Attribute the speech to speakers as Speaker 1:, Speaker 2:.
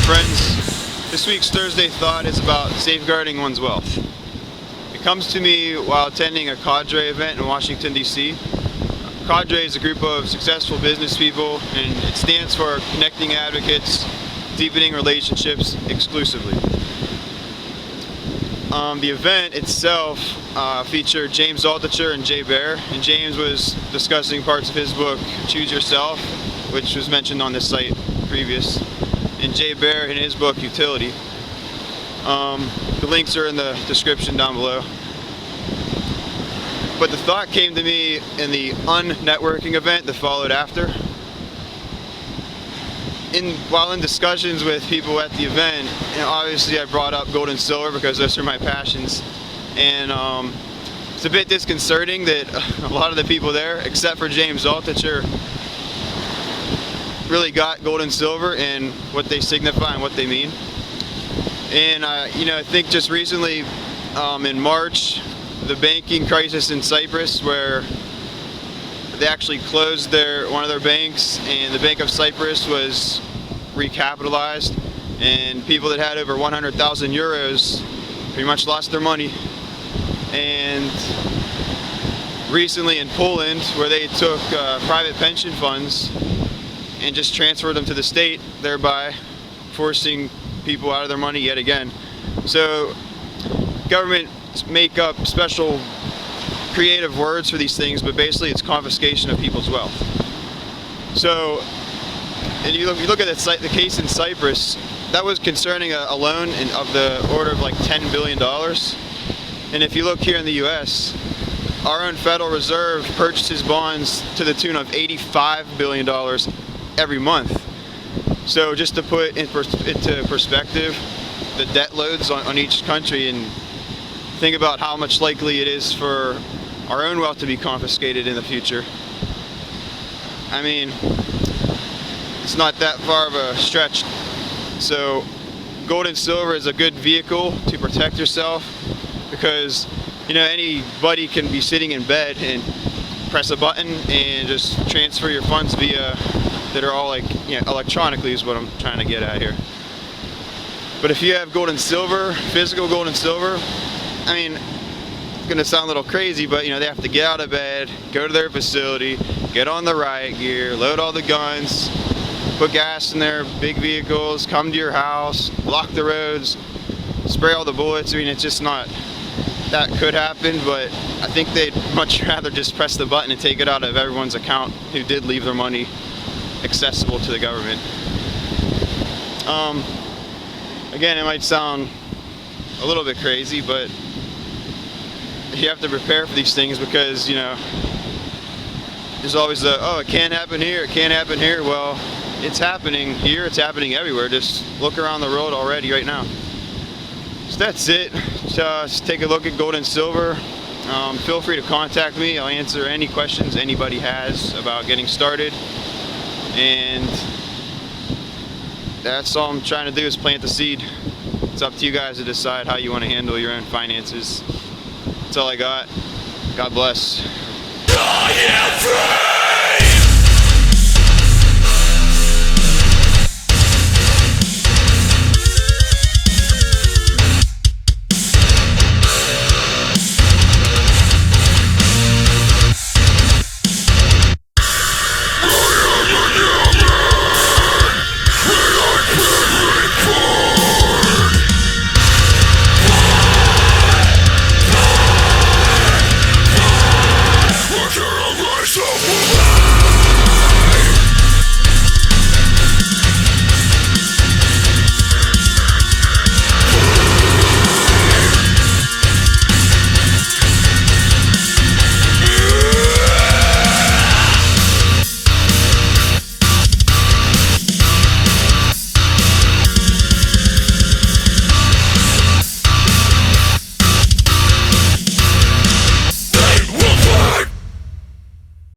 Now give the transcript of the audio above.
Speaker 1: friends. This week's Thursday Thought is about safeguarding one's wealth. It comes to me while attending a cadre event in Washington, D.C. Cadre is a group of successful business people, and it stands for Connecting Advocates, Deepening Relationships Exclusively. The event itself featured James Altucher and Jay Baer, and James was discussing parts of his book, Choose Yourself, which was mentioned on this site previous, and Jay Baer in his book, Utility. The links are in the description down below. But the thought came to me in the unnetworking event that followed after. While in discussions with people at the event, obviously I brought up gold and silver because those are my passions, and it's a bit disconcerting that a lot of the people there, except for James Altucher, really got gold and silver and what they signify and what they mean. And I think just recently, in March, the banking crisis in Cyprus, where they actually closed one of their banks, and the Bank of Cyprus was recapitalized, and people that had over 100,000 euros pretty much lost their money. And recently in Poland, where they took private pension funds and just transferred them to the state, thereby forcing people out of their money yet again. So governments make up special creative words for these things, but basically it's confiscation of people's wealth. So, and you look at the case in Cyprus, that was concerning a loan of the order of like $10 billion. And if you look here in the US, our own Federal Reserve purchases bonds to the tune of $85 billion every month. So just to put into perspective the debt loads on each country, and think about how much likely it is for our own wealth to be confiscated in the future. I mean, it's not that far of a stretch. So gold and silver is a good vehicle to protect yourself, because anybody can be sitting in bed and press a button and just transfer your funds that are all electronically, is what I'm trying to get at here. But if you have gold and silver, physical gold and silver, I mean, it's gonna sound a little crazy, but they have to get out of bed, go to their facility, get on the riot gear, load all the guns, put gas in their big vehicles, come to your house, block the roads, spray all the bullets. I mean, it's just not, that could happen, but I think they'd much rather just press the button and take it out of everyone's account who did leave their money accessible to the government. Again, it might sound a little bit crazy, but you have to prepare for these things, because there's always it can't happen here, it can't happen here. Well, it's happening here, it's happening everywhere. Just look around the road already right now. So that's it. Just take a look at gold and silver. Feel free to contact me. I'll answer any questions anybody has about getting started. And that's all I'm trying to do, is plant the seed. It's up to you guys to decide how you want to handle your own finances. That's all I got. God bless.